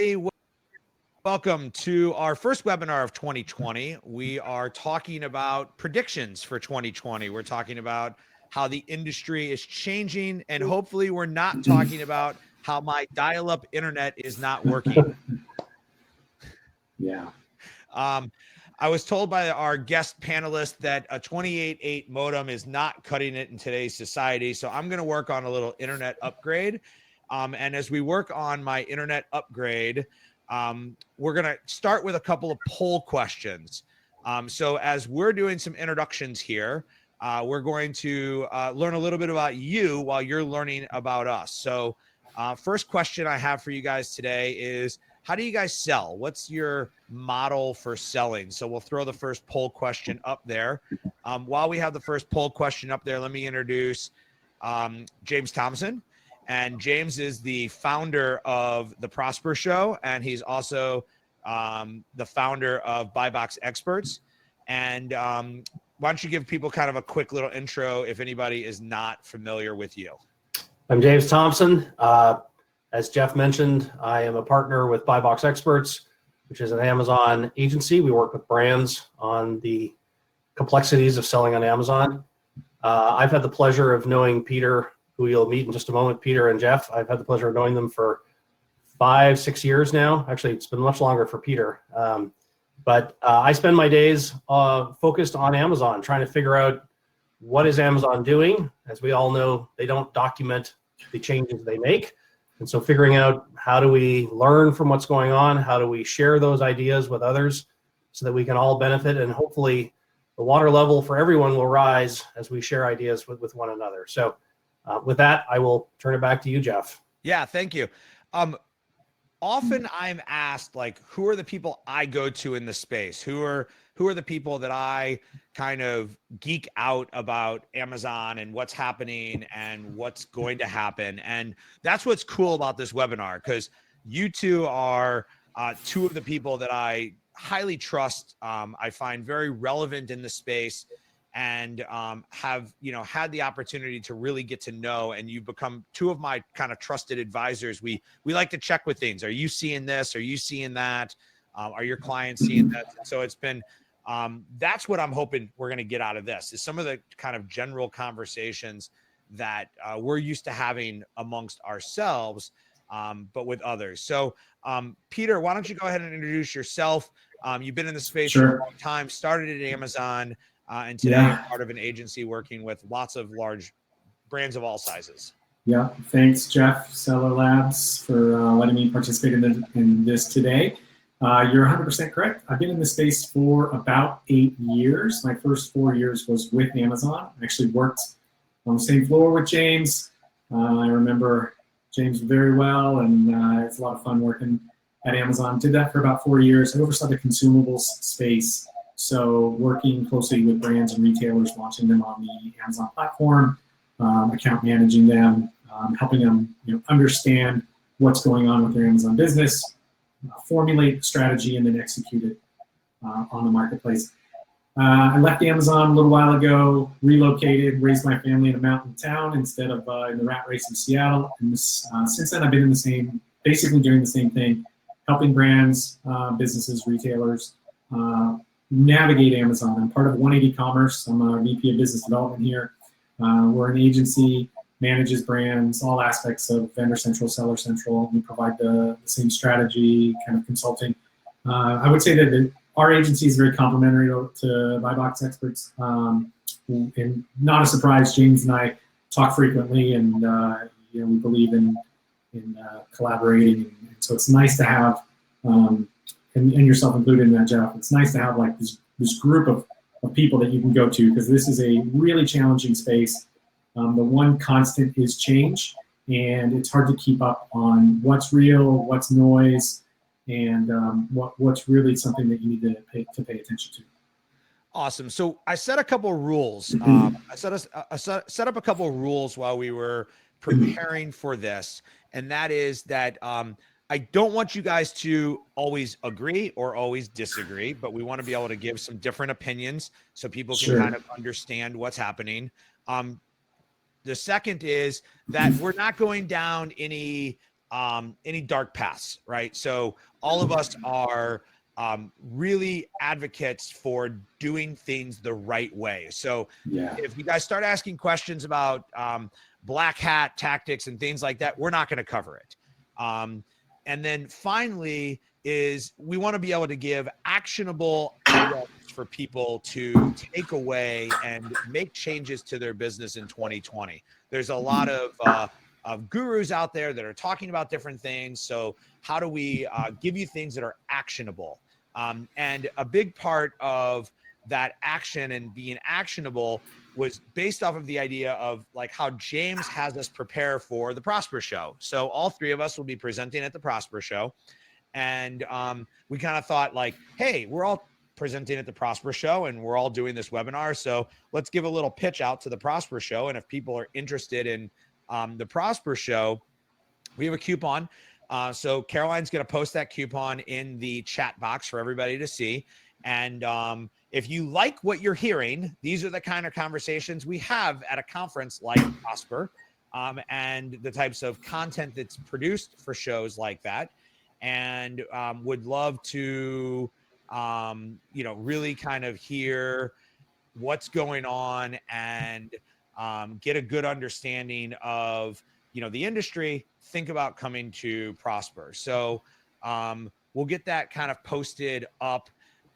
everybody. Welcome to our first webinar of 2020. We are talking about predictions for 2020. We're talking about how the industry is changing, and hopefully we're not talking about how my dial-up internet is not working. Yeah. I was told by our guest panelist that a 28.8 modem is not cutting it in today's society. So I'm going to work on a little internet upgrade. And as we work on my internet upgrade, we're going to start with a couple of poll questions. So as we're doing some introductions here, we're going to learn a little bit about you while you're learning about us. So first question I have for you guys today is, how do you guys sell? What's your model for selling? So we'll throw the first poll question up there. While we have the first poll question up there, let me introduce James Thompson. And James is the founder of The Prosper Show, and he's also the founder of Buy Box Experts. And why don't you give people kind of a quick little intro if anybody is not familiar with you? I'm James Thompson. As Jeff mentioned, I am a partner with Buy Box Experts, which is an Amazon agency. We work with brands on the complexities of selling on Amazon. I've had the pleasure of knowing Peter, who you'll meet in just a moment, Peter and Jeff. I've had the pleasure of knowing them for 5-6 years now. Actually, it's been much longer for Peter. But I spend my days focused on Amazon, trying to figure out what is Amazon doing. As we all know, they don't document the changes they make. And so figuring out how do we learn from what's going on, how do we share those ideas with others so that we can all benefit, and hopefully the water level for everyone will rise as we share ideas with one another. So with that, I will turn it back to you, Jeff. Yeah, thank you. Often I'm asked, like, who are the people I go to in the space? Who are the people that I kind of geek out about Amazon and what's happening and what's going to happen? And that's what's cool about this webinar, because you two are two of the people that I highly trust. I find very relevant in the space, and have had the opportunity to really get to know, and you've become two of my kind of trusted advisors. We like to check with things. Are you seeing this? Are you seeing that? Are your clients seeing that? So it's been that's what I'm hoping we're going to get out of this, is some of the kind of general conversations that we're used to having amongst ourselves, but with others. So Peter, why don't you go ahead and introduce yourself? You've been in the space for a long time, started at Amazon, and today you're part of an agency working with lots of large brands of all sizes. Yeah, thanks, Jeff, Seller Labs, for letting me participate in this today. You're 100% correct. I've been in the space for about 8 years. My first 4 years was with Amazon. I actually worked on the same floor with James. I remember James very well, and it's a lot of fun working at Amazon. Did that for about 4 years. I oversaw the consumables space. So working closely with brands and retailers, launching them on the Amazon platform, account managing them, helping them understand what's going on with their Amazon business, formulate strategy, and then execute it on the marketplace. I left Amazon a little while ago, relocated, raised my family in a mountain town instead of in the rat race in Seattle. And since then, I've been in basically doing the same thing, helping brands, businesses, retailers, navigate Amazon. I'm part of 180 Commerce. I'm a VP of Business Development here. We're an agency, manages brands, all aspects of Vendor Central, Seller Central. We provide the same strategy, kind of consulting. I would say that our agency is very complementary to Buy Box Experts. And not a surprise, James and I talk frequently, and we believe in collaborating. And so it's nice to have, and yourself included in that, Jeff, it's nice to have like this group of people that you can go to, because this is a really challenging space. The one constant is change, and it's hard to keep up on what's real, what's noise, and what's really something that you need to pay attention to. Awesome. So I set a couple of rules. I set up a couple of rules while we were preparing for this, and that is that I don't want you guys to always agree or always disagree, but we want to be able to give some different opinions so people can kind of understand what's happening. The second is that we're not going down any any dark paths, right? So all of us are really advocates for doing things the right way. So if you guys start asking questions about black hat tactics and things like that, we're not going to cover it. And then finally is we want to be able to give actionable items for people to take away and make changes to their business in 2020. There's a lot of gurus out there that are talking about different things. So how do we give you things that are actionable? And a big part of that action and being actionable was based off of the idea of like how James has us prepare for the Prosper Show. So all three of us will be presenting at the Prosper Show. And we kind of thought like, hey, we're all presenting at the Prosper Show and we're all doing this webinar. So let's give a little pitch out to the Prosper Show. And if people are interested in the Prosper Show, we have a coupon. So Caroline's going to post that coupon in the chat box for everybody to see. And if you like what you're hearing, these are the kind of conversations we have at a conference like Prosper, and the types of content that's produced for shows like that. And would love to, really kind of hear what's going on and get a good understanding of, the industry, think about coming to Prosper. So we'll get that kind of posted up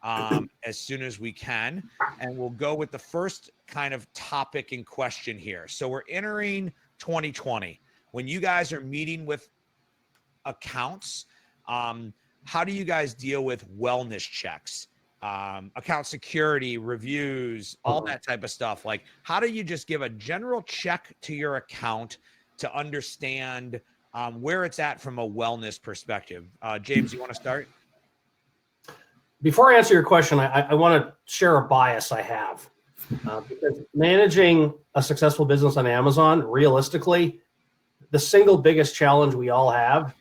as soon as we can. And we'll go with the first kind of topic in question here. So we're entering 2020. When you guys are meeting with accounts, how do you guys deal with wellness checks, account security, reviews, all that type of stuff? Like, how do you just give a general check to your account to understand where it's at from a wellness perspective? James, you want to start? Before I answer your question, I want to share a bias I have. Because managing a successful business on Amazon, realistically, the single biggest challenge we all have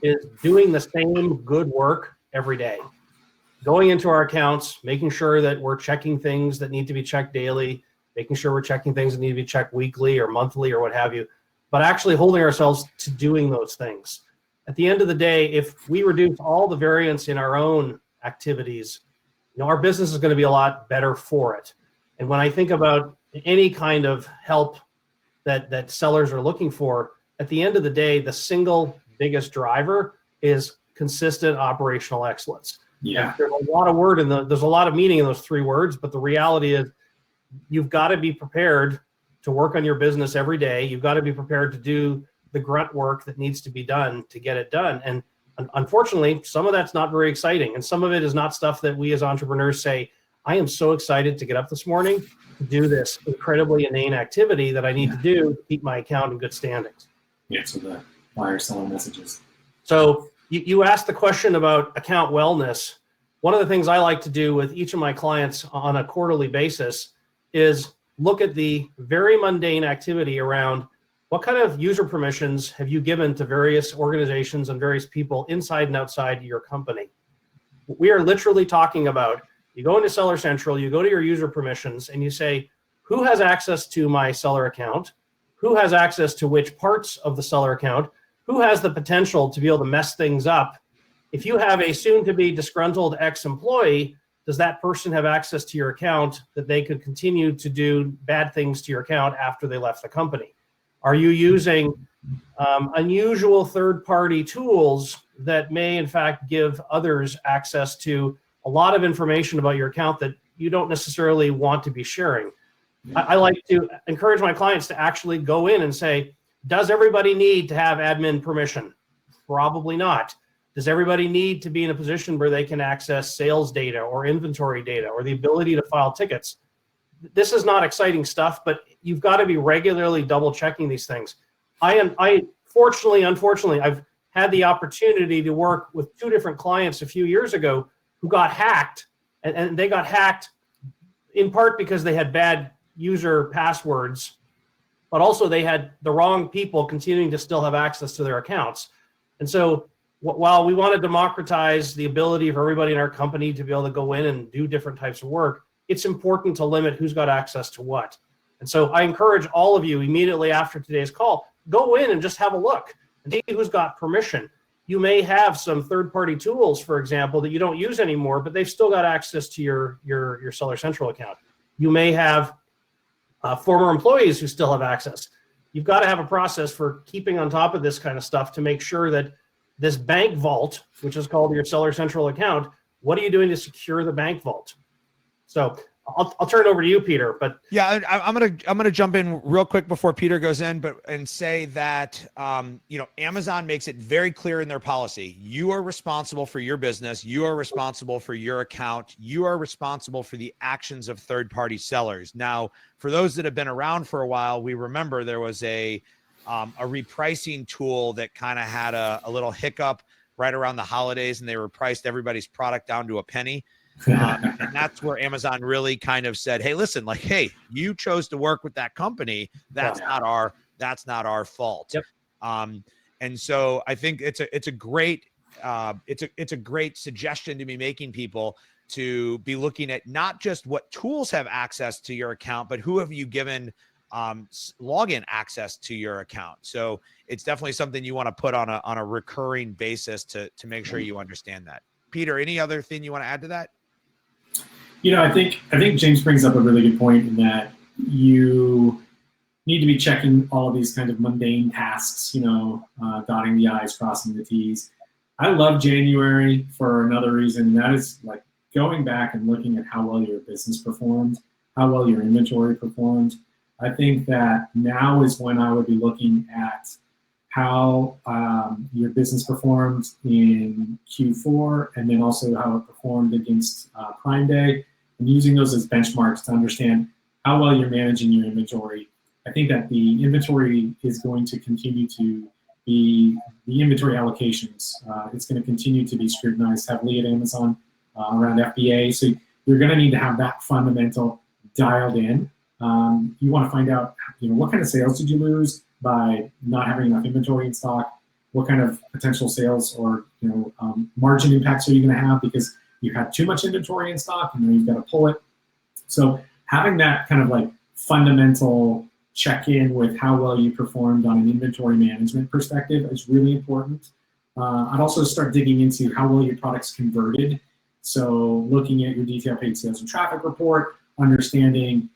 is doing the same good work every day. Going into our accounts, making sure that we're checking things that need to be checked daily, making sure we're checking things that need to be checked weekly or monthly or what have you, but actually holding ourselves to doing those things. At the end of the day, if we reduce all the variance in our own activities, our business is going to be a lot better for it. And when I think about any kind of help that sellers are looking for, at the end of the day, the single biggest driver is consistent operational excellence. Yeah. And there's a lot of word there's a lot of meaning in those three words, but the reality is you've got to be prepared to work on your business every day. You've got to be prepared to do the grunt work that needs to be done to get it done. And unfortunately, some of that's not very exciting. And some of it is not stuff that we as entrepreneurs say, I am so excited to get up this morning to do this incredibly inane activity that I need to do to keep my account in good standings. Yeah, so the buyer seller messages. So you asked the question about account wellness. One of the things I like to do with each of my clients on a quarterly basis is look at the very mundane activity around what kind of user permissions have you given to various organizations and various people inside and outside your company. We are literally talking about, you go into Seller Central, you go to your user permissions and you say, who has access to my seller account? Who has access to which parts of the seller account? Who has the potential to be able to mess things up? If you have a soon-to-be disgruntled ex-employee, does that person have access to your account that they could continue to do bad things to your account after they left the company? Are you using unusual third-party tools that may, in fact, give others access to a lot of information about your account that you don't necessarily want to be sharing? I like to encourage my clients to actually go in and say, does everybody need to have admin permission? Probably not. Does everybody need to be in a position where they can access sales data or inventory data or the ability to file tickets? This is not exciting stuff, but you've got to be regularly double checking these things. Unfortunately, I've had the opportunity to work with two different clients a few years ago who got hacked, and they got hacked in part because they had bad user passwords, but also they had the wrong people continuing to still have access to their accounts. And so while we want to democratize the ability for everybody in our company to be able to go in and do different types of work, it's important to limit who's got access to what. And so I encourage all of you immediately after today's call, go in and just have a look. and see who's got permission. You may have some third-party tools, for example, that you don't use anymore, but they've still got access to your Seller Central account. You may have former employees who still have access. You've got to have a process for keeping on top of this kind of stuff to make sure that this bank vault, which is called your Seller Central account, what are you doing to secure the bank vault? So I'll turn it over to you, Peter. But yeah, I'm gonna jump in real quick before Peter goes in, and say that Amazon makes it very clear in their policy: you are responsible for your business, you are responsible for your account, you are responsible for the actions of third-party sellers. Now, for those that have been around for a while, we remember there was a repricing tool that kind of had a little hiccup right around the holidays, and they repriced everybody's product down to a penny. And that's where Amazon really kind of said, hey, listen, like, hey, you chose to work with that company. That's not our fault. Yep. And so I think it's a great suggestion to be making people to be looking at not just what tools have access to your account, but who have you given login access to your account. So it's definitely something you want to put on a recurring basis to make sure you understand that. Peter, any other thing you want to add to that? I think James brings up a really good point in that you need to be checking all of these kind of mundane tasks, dotting the I's, crossing the T's. I love January for another reason, and that is like going back and looking at how well your business performed, how well your inventory performed. I think that now is when I would be looking at how your business performed in Q4, and then also how it performed against Prime Day, and using those as benchmarks to understand how well you're managing your inventory. I think that the inventory is going to continue to be, the inventory allocations, it's going to continue to be scrutinized heavily at Amazon around FBA. So you're going to need to have that fundamental dialed in. You want to find out, what kind of sales did you lose by not having enough inventory in stock? What kind of potential sales or margin impacts are you going to have because you had too much inventory in stock and then you've got to pull it? So having that kind of like fundamental check-in with how well you performed on an inventory management perspective is really important. I'd also start digging into how well your products converted. So looking at your detailed paid sales and traffic report, understanding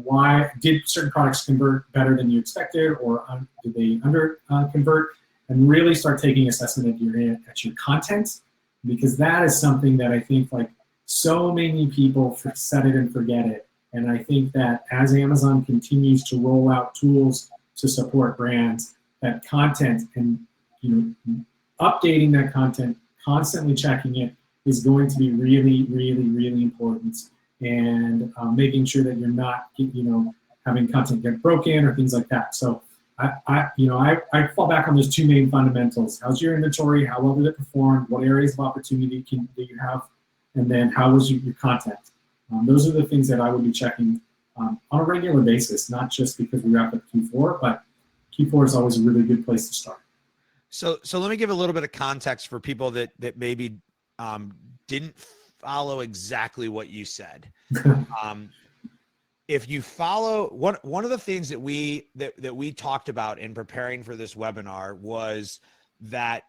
why did certain products convert better than you expected, or did they under convert, and really start taking assessment at your content, because that is something that I think like so many people set it and forget it. And I think that as Amazon continues to roll out tools to support brands, that content and updating that content, constantly checking it is going to be really, really, really important. And making sure that you're not, having content get broken or things like that. So I fall back on those two main fundamentals. How's your inventory? How well did it perform? What areas of opportunity do you have? And then how was your content? Those are the things that I would be checking on a regular basis, not just because we wrapped up Q4, but Q4 is always a really good place to start. So let me give a little bit of context for people that maybe didn't follow exactly what you said. If you follow one of the things that we talked about in preparing for this webinar was that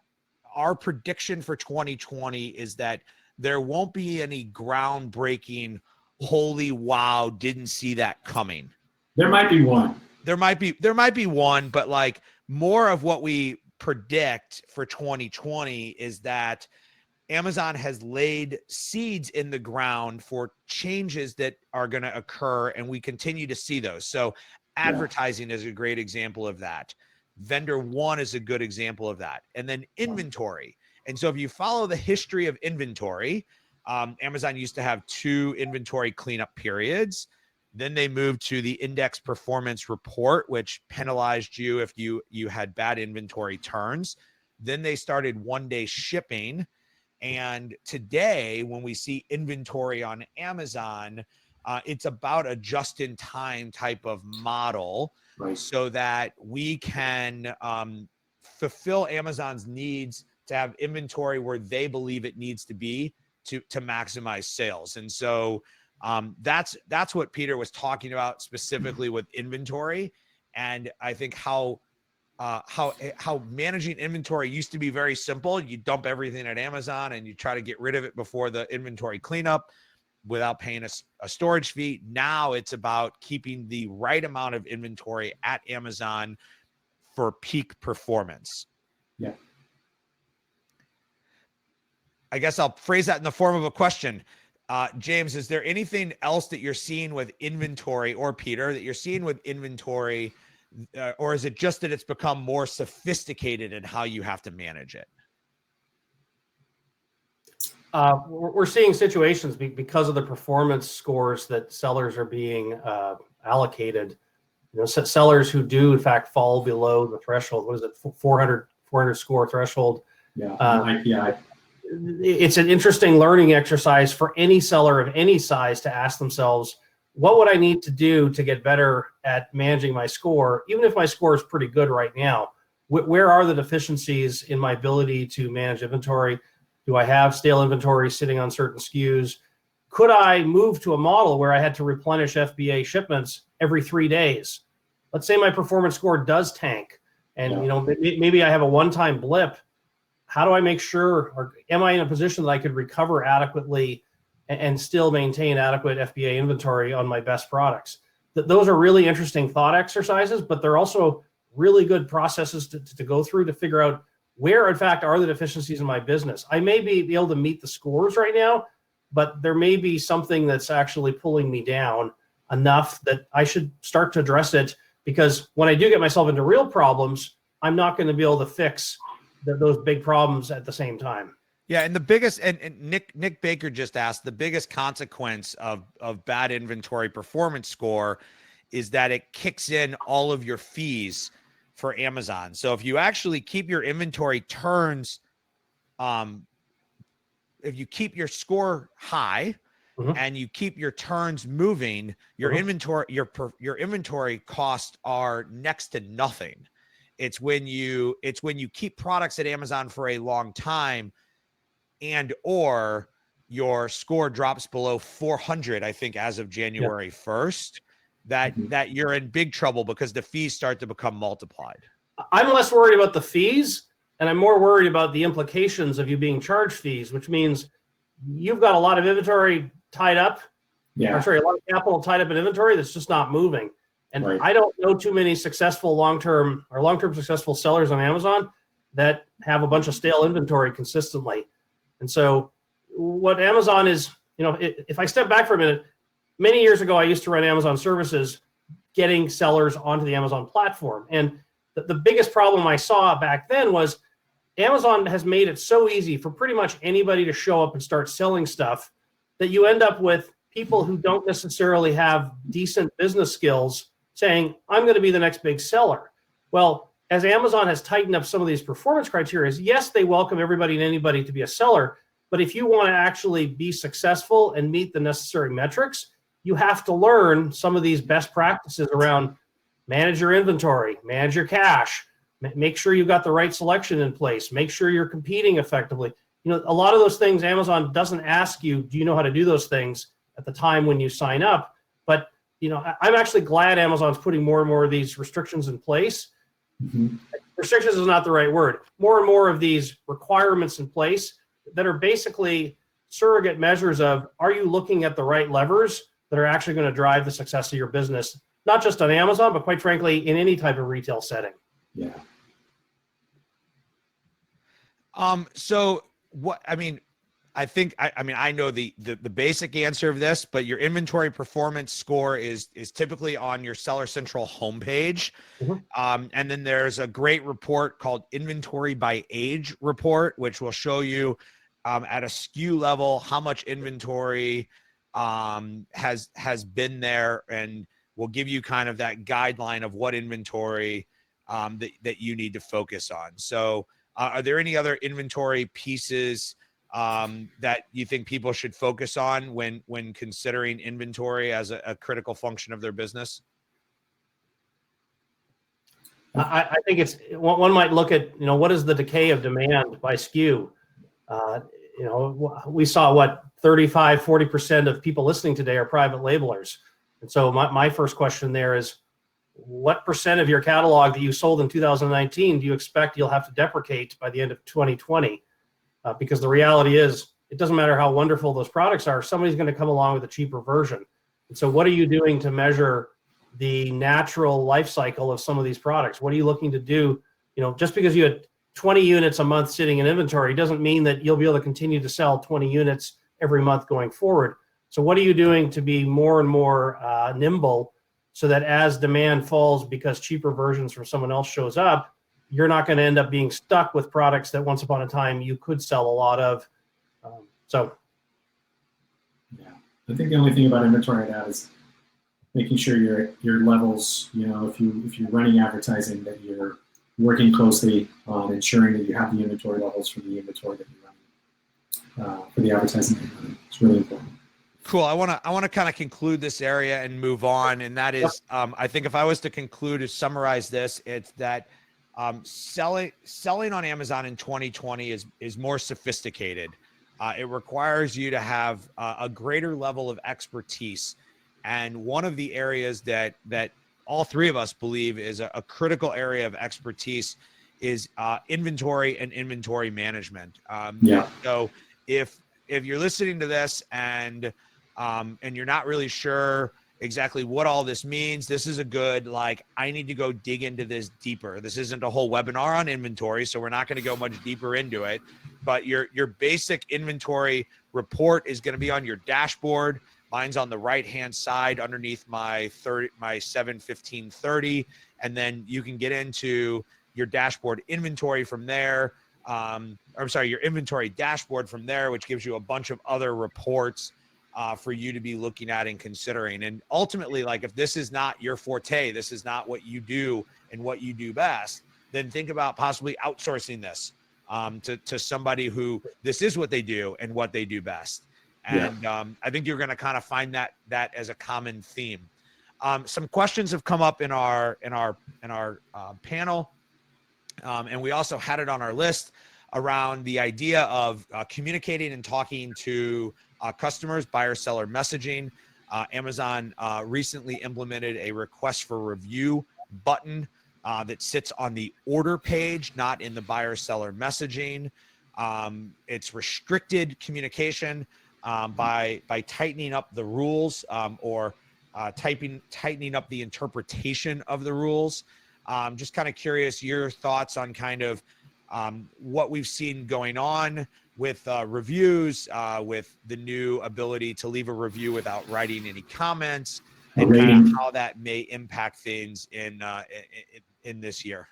our prediction for 2020 is that there won't be any groundbreaking, holy wow, didn't see that coming. There might be one. There might be one, but like more of what we predict for 2020 is that Amazon has laid seeds in the ground for changes that are going to occur, and we continue to see those. So advertising is a great example of that. Vendor one is a good example of that. And then inventory. And so if you follow the history of inventory, Amazon used to have 2 inventory cleanup periods. Then they moved to the index performance report, which penalized you if you had bad inventory turns. Then they started 1-day shipping. And today, when we see inventory on Amazon, it's about a just-in-time type of model, right, so that we can fulfill Amazon's needs to have inventory where they believe it needs to be to maximize sales. And so that's what Peter was talking about specifically with inventory. And I think how how managing inventory used to be very simple. You dump everything at Amazon and you try to get rid of it before the inventory cleanup without paying a storage fee. Now it's about keeping the right amount of inventory at Amazon for peak performance. Yeah. I guess I'll phrase that in the form of a question. James, is there anything else that you're seeing with inventory, or Peter, that you're seeing with inventory, or is it just that it's become more sophisticated in how you have to manage it? We're seeing situations because of the performance scores that sellers are being allocated. Sellers who do in fact fall below the threshold. What is it? 400 score threshold. Yeah. IPI. It's an interesting learning exercise for any seller of any size to ask themselves, what would I need to do to get better at managing my score? Even if my score is pretty good right now, where are the deficiencies in my ability to manage inventory? Do I have stale inventory sitting on certain SKUs? Could I move to a model where I had to replenish FBA shipments every 3 days? Let's say my performance score does tank, and maybe I have a one-time blip. How do I make sure, or am I in a position that I could recover adequately and still maintain adequate FBA inventory on my best products? Those are really interesting thought exercises, but they're also really good processes to go through to figure out where, in fact, are the deficiencies in my business. I may be able to meet the scores right now, but there may be something that's actually pulling me down enough that I should start to address it, because when I do get myself into real problems, I'm not going to be able to fix those big problems at the same time. Yeah, and the biggest, and Nick Baker just asked, the biggest consequence of bad inventory performance score is that it kicks in all of your fees for Amazon. So if you actually keep your inventory turns, if you keep your score high and you keep your turns moving, your inventory, your inventory costs are next to nothing. It's when you keep products at Amazon for a long time, and or your score drops below 400, I think, as of January 1st, that you're in big trouble because the fees start to become multiplied. I'm less worried about the fees, and I'm more worried about the implications of you being charged fees, which means you've got a lot of inventory tied up. Yeah. Or sorry, a lot of capital tied up in inventory that's just not moving. And I don't know too many successful long-term successful sellers on Amazon that have a bunch of stale inventory consistently. And so what Amazon is, if I step back for a minute, many years ago, I used to run Amazon services, getting sellers onto the Amazon platform. And the biggest problem I saw back then was Amazon has made it so easy for pretty much anybody to show up and start selling stuff that you end up with people who don't necessarily have decent business skills saying, I'm going to be the next big seller. Well, as Amazon has tightened up some of these performance criteria, yes, they welcome everybody and anybody to be a seller. But if you want to actually be successful and meet the necessary metrics, you have to learn some of these best practices around manage your inventory, manage your cash, make sure you've got the right selection in place, make sure you're competing effectively. A lot of those things Amazon doesn't ask you, do you know how to do those things at the time when you sign up? But I'm actually glad Amazon's putting more and more of these restrictions in place. Restrictions is not the right word. More and more of these requirements in place that are basically surrogate measures of, are you looking at the right levers that are actually going to drive the success of your business, not just on Amazon, but quite frankly, in any type of retail setting. Yeah. So what, I know the basic answer of this, but your inventory performance score is typically on your Seller Central homepage. And then there's a great report called Inventory by Age report, which will show you at a SKU level how much inventory has been there, and will give you kind of that guideline of what inventory that you need to focus on. So are there any other inventory pieces that you think people should focus on when considering inventory as a critical function of their business? I think it's, one might look at, what is the decay of demand by SKU? We saw 35-40% of people listening today are private labelers. And so my first question there is, what percent of your catalog that you sold in 2019 do you expect you'll have to deprecate by the end of 2020? Because the reality is, it doesn't matter how wonderful those products are, somebody's going to come along with a cheaper version. And so what are you doing to measure the natural life cycle of some of these products? What are you looking to do? Just because you had 20 units a month sitting in inventory doesn't mean that you'll be able to continue to sell 20 units every month going forward. So what are you doing to be more and more nimble so that as demand falls because cheaper versions from someone else shows up, you're not going to end up being stuck with products that once upon a time you could sell a lot of. Yeah, I think the only thing about inventory that is making sure your levels, if you're running advertising, that you're working closely on ensuring that you have the inventory levels for the inventory that you're running, for the advertising that you're running. It's really important. Cool. I want to kind of conclude this area and move on. And that is, I think if I was to conclude or summarize this, it's that selling on Amazon in 2020 is more sophisticated. It requires you to have a greater level of expertise. And one of the areas that all three of us believe is a critical area of expertise is inventory and inventory management. So if you're listening to this and you're not really sure exactly what all this means, this is a good, I need to go dig into this deeper. This isn't a whole webinar on inventory, so we're not going to go much deeper into it, but your basic inventory report is going to be on your dashboard. Mine's on the right-hand side underneath my 7/15/30, and then you can get into your dashboard inventory from there. Your inventory dashboard from there, which gives you a bunch of other reports for you to be looking at and considering. And ultimately, if this is not your forte, this is not what you do and what you do best, then think about possibly outsourcing this to somebody who this is what they do and what they do best. And I think you're going to kind of find that as a common theme. Some questions have come up in our panel, and we also had it on our list around the idea of communicating and talking to customers, buyer-seller messaging. Amazon recently implemented a request for review button that sits on the order page, not in the buyer-seller messaging. It's restricted communication by tightening up the rules or tightening up the interpretation of the rules. Just kind of curious your thoughts on kind of what we've seen going on with reviews, with the new ability to leave a review without writing any comments, and kind of how that may impact things in this year.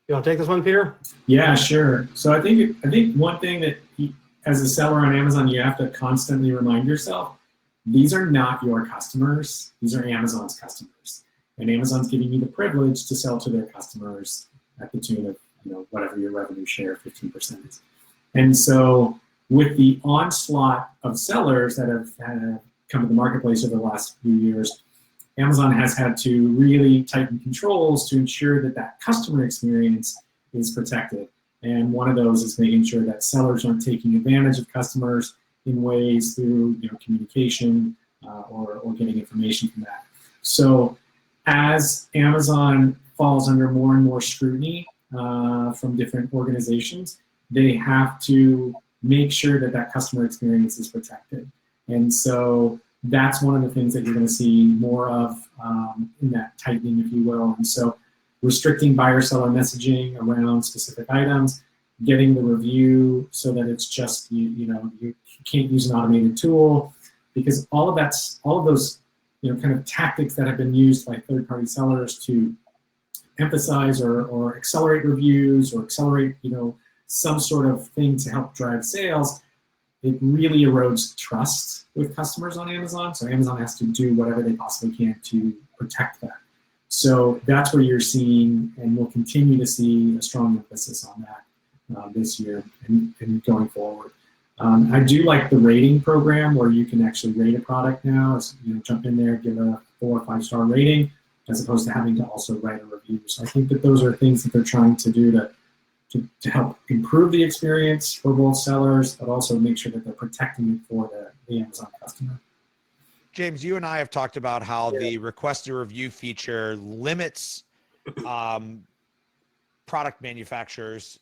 You want to take this one, Peter? Yeah, sure. So I think one thing that as a seller on Amazon, you have to constantly remind yourself, these are not your customers. These are Amazon's customers. And Amazon's giving you the privilege to sell to their customers at the tune of, whatever your revenue share, 15% is. And so with the onslaught of sellers that have come to the marketplace over the last few years, Amazon has had to really tighten controls to ensure that customer experience is protected. And one of those is making sure that sellers aren't taking advantage of customers in ways through communication or getting information from that. So as Amazon falls under more and more scrutiny from different organizations, they have to make sure that customer experience is protected. And so that's one of the things that you're going to see more of in that tightening, if you will. And so restricting buyer-seller messaging around specific items, getting the review so that it's just, you can't use an automated tool, because all of those, kind of tactics that have been used by third-party sellers to emphasize or accelerate reviews or accelerate, some sort of thing to help drive sales, it really erodes trust with customers on Amazon. So Amazon has to do whatever they possibly can to protect that. So that's where you're seeing, and we'll continue to see, a strong emphasis on that this year and going forward. I do like the rating program where you can actually rate a product now. Jump in there, give a 4 or 5 star rating, as opposed to having to also write a review. So I think that those are things that they're trying to do to help improve the experience for both sellers, but also make sure that they're protecting it for the Amazon customer. James, you and I have talked about how the request a review feature limits product manufacturers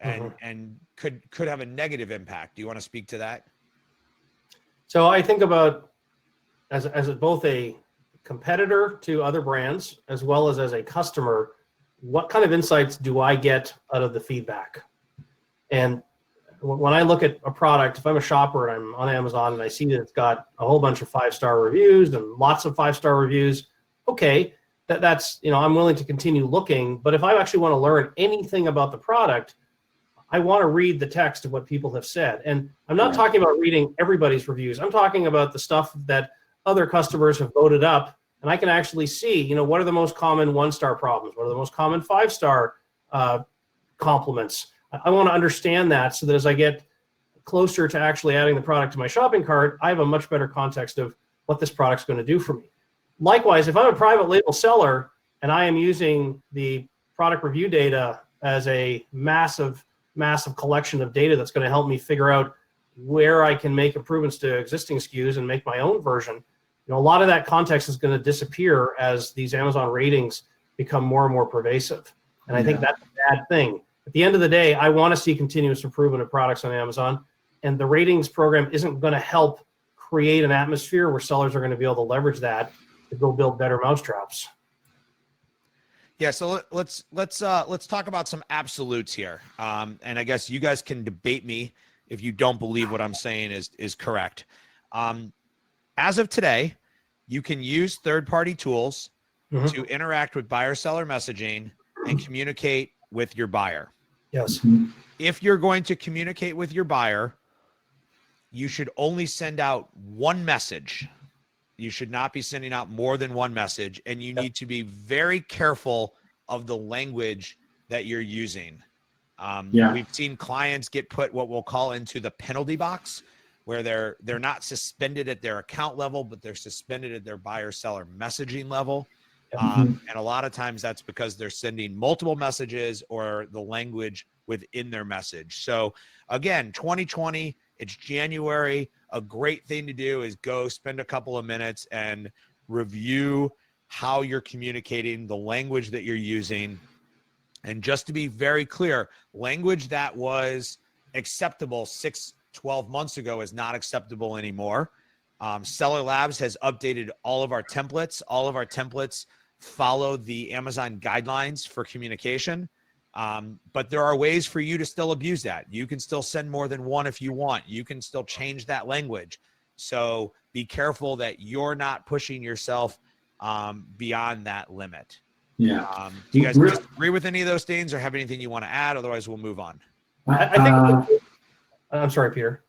and could have a negative impact. Do you want to speak to that? So I think about as both a competitor to other brands as well as a customer, what kind of insights do I get out of the feedback? And when I look at a product, if I'm a shopper and I'm on Amazon and I see that it's got a whole bunch of 5-star reviews and lots of 5-star reviews, okay, that's, I'm willing to continue looking. But if I actually want to learn anything about the product, I want to read the text of what people have said. And I'm not talking about reading everybody's reviews. I'm talking about the stuff that other customers have voted up, and I can actually see, what are the most common 1-star problems? What are the most common 5-star compliments? I want to understand that so that as I get closer to actually adding the product to my shopping cart, I have a much better context of what this product's going to do for me. Likewise, if I'm a private label seller and I am using the product review data as a massive collection of data that's going to help me figure out where I can make improvements to existing SKUs and make my own version, a lot of that context is going to disappear as these Amazon ratings become more and more pervasive. And I think that's a bad thing. At the end of the day, I want to see continuous improvement of products on Amazon, and the ratings program isn't going to help create an atmosphere where sellers are going to be able to leverage that to go build better mousetraps. Yeah, so let's talk about some absolutes here, and I guess you guys can debate me if you don't believe what I'm saying is correct. As of today, you can use third-party tools to interact with buyer-seller messaging and communicate with your buyer. Yes. If you're going to communicate with your buyer, you should only send out one message. You should not be sending out more than one message, and you need to be very careful of the language that you're using. We've seen clients get put what we'll call into the penalty box, where they're not suspended at their account level, but they're suspended at their buyer-seller messaging level. And a lot of times that's because they're sending multiple messages or the language within their message. So again, 2020, it's January. A great thing to do is go spend a couple of minutes and review how you're communicating, the language that you're using. And just to be very clear, language that was acceptable 6-12 months ago is not acceptable anymore. Seller Labs has updated all of our templates. All of our templates follow the Amazon guidelines for communication. But there are ways for you to still abuse that. You can still send more than one if you want. You can still change that language. So be careful that you're not pushing yourself beyond that limit. Yeah. Do you guys disagree with any of those things or have anything you want to add? Otherwise, we'll move on. I think. I'm sorry, Peter.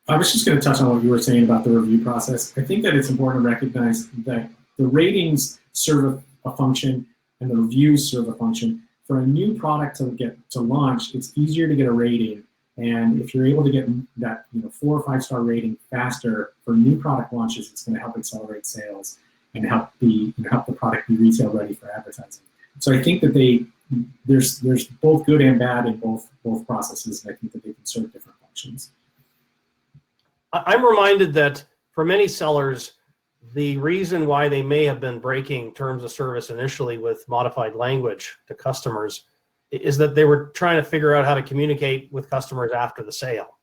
I was just going to touch on what you were saying about the review process. I think that it's important to recognize that the ratings serve a function and the reviews serve a function. For a new product to launch, it's easier to get a rating. And if you're able to get that 4 or 5-star rating faster for new product launches, it's going to help accelerate sales and help the product be retail ready for advertising. So I think that there's both good and bad in both processes, and I think that they can serve different functions. I'm reminded that for many sellers, the reason why they may have been breaking terms of service initially with modified language to customers is that they were trying to figure out how to communicate with customers after the sale.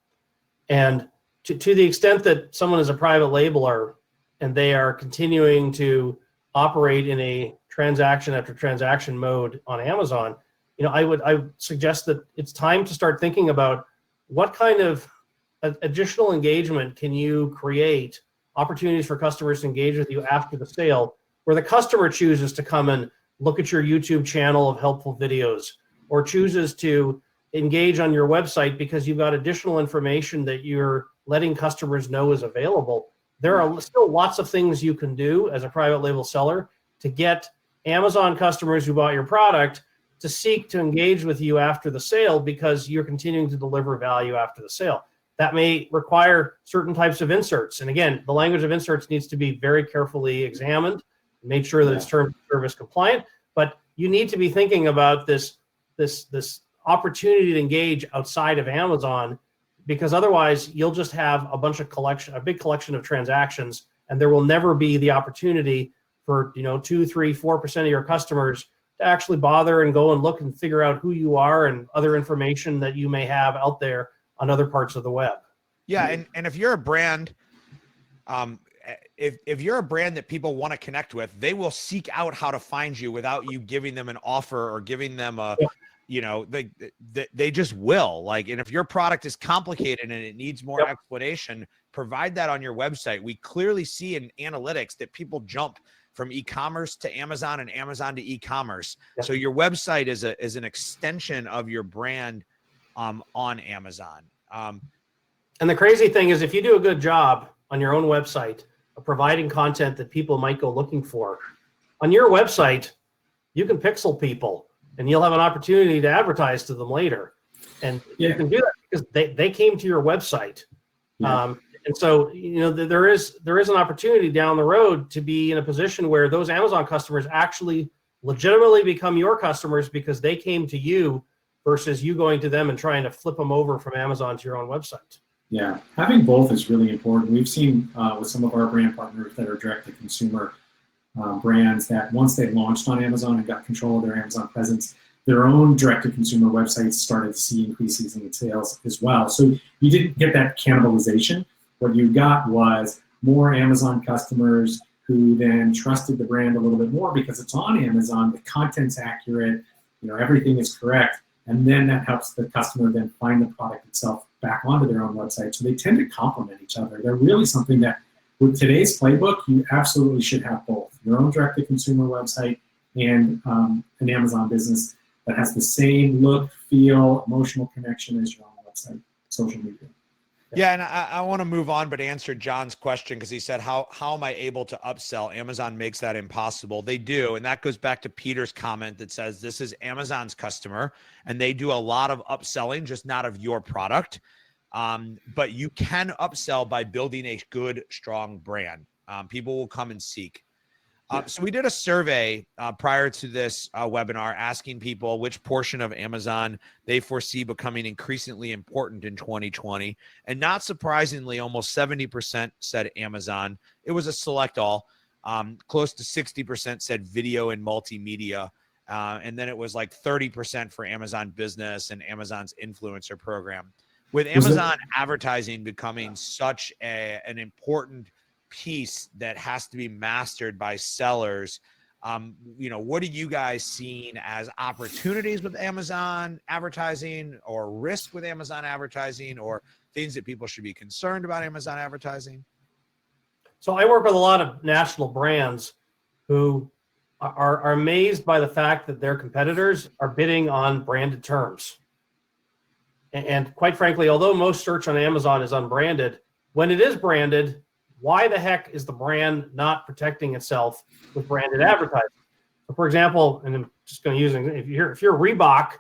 And to the extent that someone is a private labeler and they are continuing to operate in a transaction after transaction mode on Amazon, I would suggest that it's time to start thinking about what kind of additional engagement can you create, opportunities for customers to engage with you after the sale, where the customer chooses to come and look at your YouTube channel of helpful videos, or chooses to engage on your website because you've got additional information that you're letting customers know is available. There are still lots of things you can do as a private label seller to get Amazon customers who bought your product to seek to engage with you after the sale because you're continuing to deliver value after the sale. That may require certain types of inserts. And again, the language of inserts needs to be very carefully examined, make sure that it's terms of service compliant. But you need to be thinking about this opportunity to engage outside of Amazon, because otherwise you'll just have a big collection of transactions and there will never be the opportunity for 2, 3, 4% of your customers to actually bother and go and look and figure out who you are and other information that you may have out there on other parts of the web. Yeah, and if you're a brand, if you're a brand that people want to connect with, they will seek out how to find you without you giving them an offer or giving them a, they just will. Like, and if your product is complicated and it needs more explanation, provide that on your website. We clearly see in analytics that people jump from e-commerce to Amazon and Amazon to e-commerce. So your website is an extension of your brand on Amazon. And the crazy thing is, if you do a good job on your own website of providing content that people might go looking for, on your website, you can pixel people and you'll have an opportunity to advertise to them later. And you can do that because they came to your website. And so, there is an opportunity down the road to be in a position where those Amazon customers actually legitimately become your customers because they came to you versus you going to them and trying to flip them over from Amazon to your own website. Yeah, having both is really important. We've seen with some of our brand partners that are direct-to-consumer brands that once they launched on Amazon and got control of their Amazon presence, their own direct-to-consumer websites started to see increases in sales as well. So you didn't get that cannibalization. What you got was more Amazon customers who then trusted the brand a little bit more because it's on Amazon, the content's accurate, everything is correct, and then that helps the customer then find the product itself back onto their own website. So they tend to complement each other. They're really something that, with today's playbook, you absolutely should have both your own direct-to-consumer website and an Amazon business that has the same look, feel, emotional connection as your own website, social media. Yeah, and I want to move on, but answer John's question because he said, how am I able to upsell? Amazon makes that impossible. They do, and that goes back to Peter's comment that says this is Amazon's customer, and they do a lot of upselling, just not of your product. But you can upsell by building a good, strong brand. People will come and seek. So we did a survey prior to this webinar asking people which portion of Amazon they foresee becoming increasingly important in 2020. And not surprisingly, almost 70% said Amazon. It was a select all. Close to 60% said video and multimedia. And then it was like 30% for Amazon Business and Amazon's influencer program. With Amazon advertising becoming such an important piece that has to be mastered by sellers, what are you guys seeing as opportunities with Amazon advertising or risk with Amazon advertising or things that people should be concerned about Amazon advertising? So I work with a lot of national brands who are amazed by the fact that their competitors are bidding on branded terms. And quite frankly, although most search on Amazon is unbranded, when it is branded, why the heck is the brand not protecting itself with branded advertising? So for example, and I'm just going to use it, if you're Reebok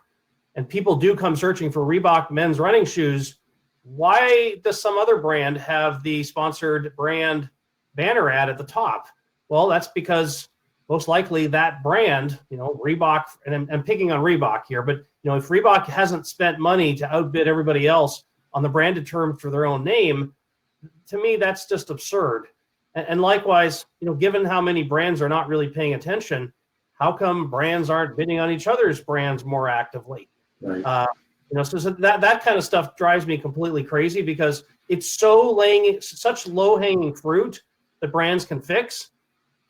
and people do come searching for Reebok men's running shoes, why does some other brand have the sponsored brand banner ad at the top? Well, that's because most likely that brand, Reebok, and I'm picking on Reebok here, but if Reebok hasn't spent money to outbid everybody else on the branded term for their own name, to me, that's just absurd. And likewise, given how many brands are not really paying attention, how come brands aren't bidding on each other's brands more actively? Right. So that kind of stuff drives me completely crazy because it's such low-hanging fruit that brands can fix.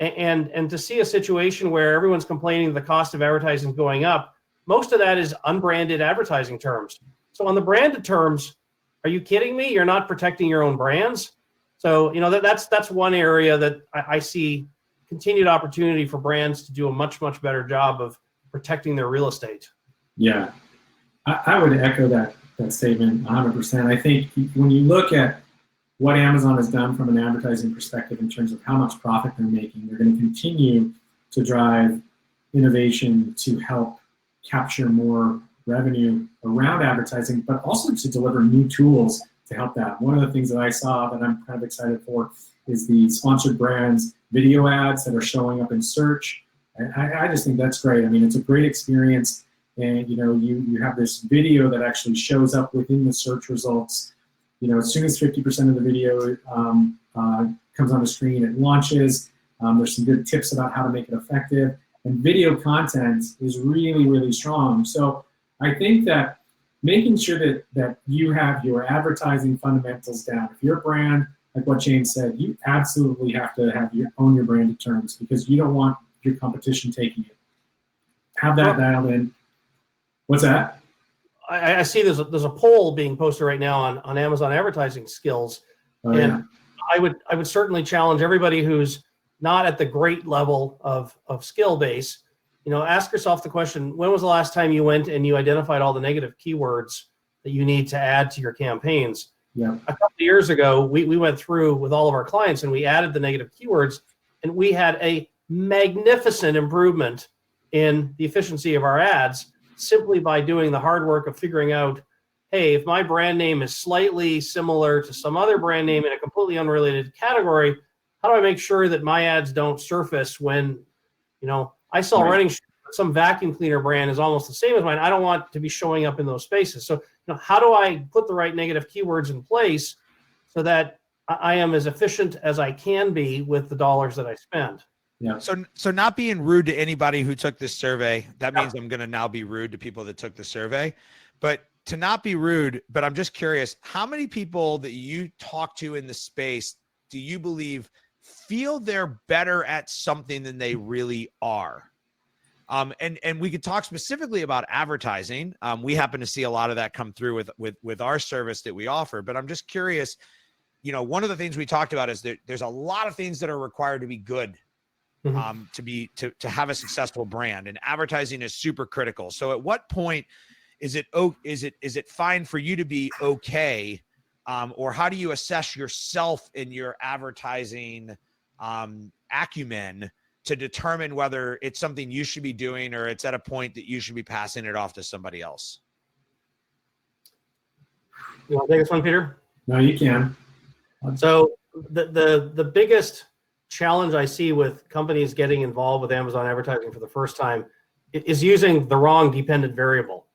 And to see a situation where everyone's complaining the cost of advertising is going up, most of that is unbranded advertising terms. So on the branded terms, are you kidding me? You're not protecting your own brands. So, that's one area that I see continued opportunity for brands to do a much, much better job of protecting their real estate. Yeah, I would echo that statement 100%. I think when you look at what Amazon has done from an advertising perspective in terms of how much profit they're making, they're going to continue to drive innovation to help capture more revenue around advertising, but also to deliver new tools to help that. One of the things that I saw that I'm kind of excited for is the sponsored brands video ads that are showing up in search. And I just think that's great. I mean, it's a great experience. And, you have this video that actually shows up within the search results. As soon as 50% of the video comes on the screen, it launches. There's some good tips about how to make it effective. And video content is really, really strong. So I think that making sure that you have your advertising fundamentals down. If you're a brand, like what James said, you absolutely have to own your branded terms, because you don't want your competition taking it. Have that dialed in. What's that? I see there's a poll being posted right now on Amazon advertising skills. Oh, and yeah. I would certainly challenge everybody who's not at the great level of skill base. Ask yourself the question, when was the last time you went and you identified all the negative keywords that you need to add to your campaigns? Yeah. A couple of years ago, we went through with all of our clients and we added the negative keywords, and we had a magnificent improvement in the efficiency of our ads simply by doing the hard work of figuring out, hey, if my brand name is slightly similar to some other brand name in a completely unrelated category, how do I make sure that my ads don't surface when, I sell running shoes, but some vacuum cleaner brand is almost the same as mine. I don't want to be showing up in those spaces. So, how do I put the right negative keywords in place so that I am as efficient as I can be with the dollars that I spend? Yeah. So not being rude to anybody who took this survey, that means I'm going to now be rude to people that took the survey, but to not be rude, but I'm just curious, how many people that you talk to in the space do you believe feel they're better at something than they really are? And we could talk specifically about advertising. We happen to see a lot of that come through with our service that we offer, but I'm just curious, one of the things we talked about is that there's a lot of things that are required to be good, to have a successful brand, and advertising is super critical. So at what point is it fine for you to be okay? Or how do you assess yourself in your advertising acumen to determine whether it's something you should be doing or it's at a point that you should be passing it off to somebody else? You want to take this one, Peter? No, you can. So the biggest challenge I see with companies getting involved with Amazon advertising for the first time is using the wrong dependent variable.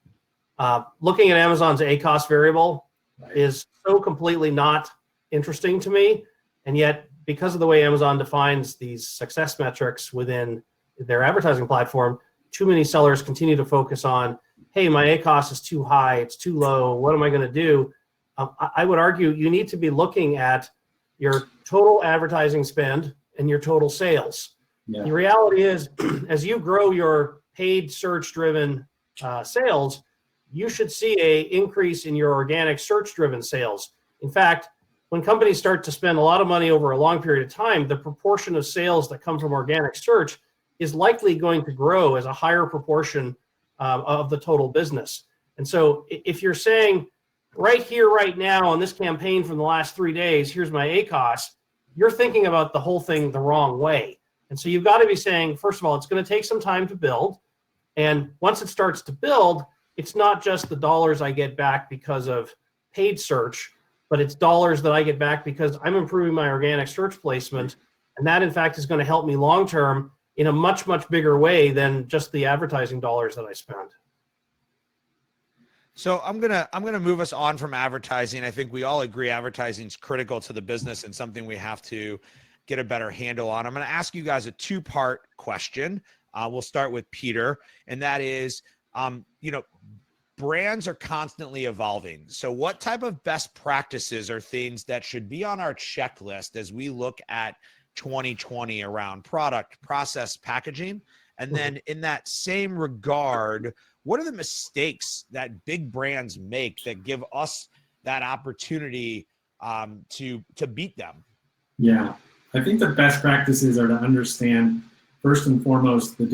Looking at Amazon's ACoS variable is so completely not interesting to me, and yet because of the way Amazon defines these success metrics within their advertising platform, too many sellers continue to focus on, hey, my ACoS is too high, it's too low, what am I going to do? I would argue you need to be looking at your total advertising spend and your total sales. Yeah. The reality is, as you grow your paid search-driven sales, you should see an increase in your organic search-driven sales. In fact, when companies start to spend a lot of money over a long period of time, the proportion of sales that come from organic search is likely going to grow as a higher proportion of the total business. And so if you're saying, right here, right now, on this campaign from the last 3 days, here's my ACoS, you're thinking about the whole thing the wrong way. And so you've got to be saying, first of all, it's going to take some time to build. And once it starts to build, it's not just the dollars I get back because of paid search, but it's dollars that I get back because I'm improving my organic search placement. And that, in fact, is going to help me long-term in a much, much bigger way than just the advertising dollars that I spend. So I'm gonna move us on from advertising. I think we all agree advertising is critical to the business and something we have to get a better handle on. I'm going to ask you guys a two-part question. We'll start with Peter, and that is, brands are constantly evolving. So what type of best practices are things that should be on our checklist as we look at 2020 around product, process, packaging? And then in that same regard, what are the mistakes that big brands make that give us that opportunity to beat them? Yeah, I think the best practices are to understand, first and foremost, the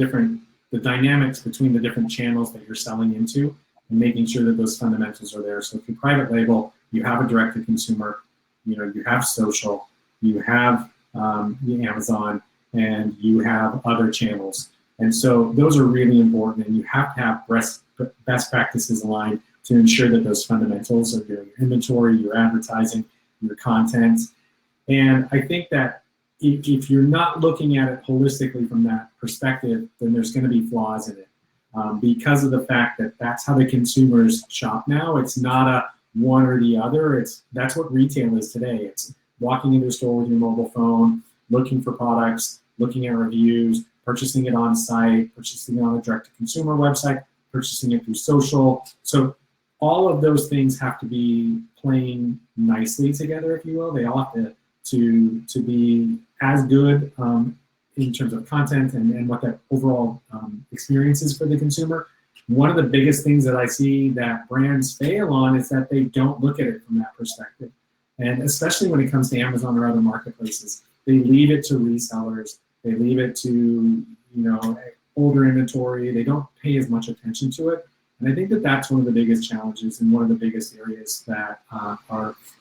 dynamics between the different channels that you're selling into, and making sure that those fundamentals are there. So if you private label, you have a direct-to-consumer, you have social, you have Amazon, and you have other channels. And so those are really important, and you have to have best practices aligned to ensure that those fundamentals are your inventory, your advertising, your content. And I think that if you're not looking at it holistically from that perspective, then there's going to be flaws in it. Because of the fact that that's how the consumers shop now. It's not a one or the other. That's what retail is today. It's walking into a store with your mobile phone, looking for products, looking at reviews, purchasing it on site, purchasing it on a direct-to-consumer website, purchasing it through social. So all of those things have to be playing nicely together, if you will. They all have to be as good in terms of content and what that overall experience is for the consumer. One of the biggest things that I see that brands fail on is that they don't look at it from that perspective. And especially when it comes to Amazon or other marketplaces, they leave it to resellers. They leave it to, older inventory. They don't pay as much attention to it. And I think that that's one of the biggest challenges and one of the biggest areas that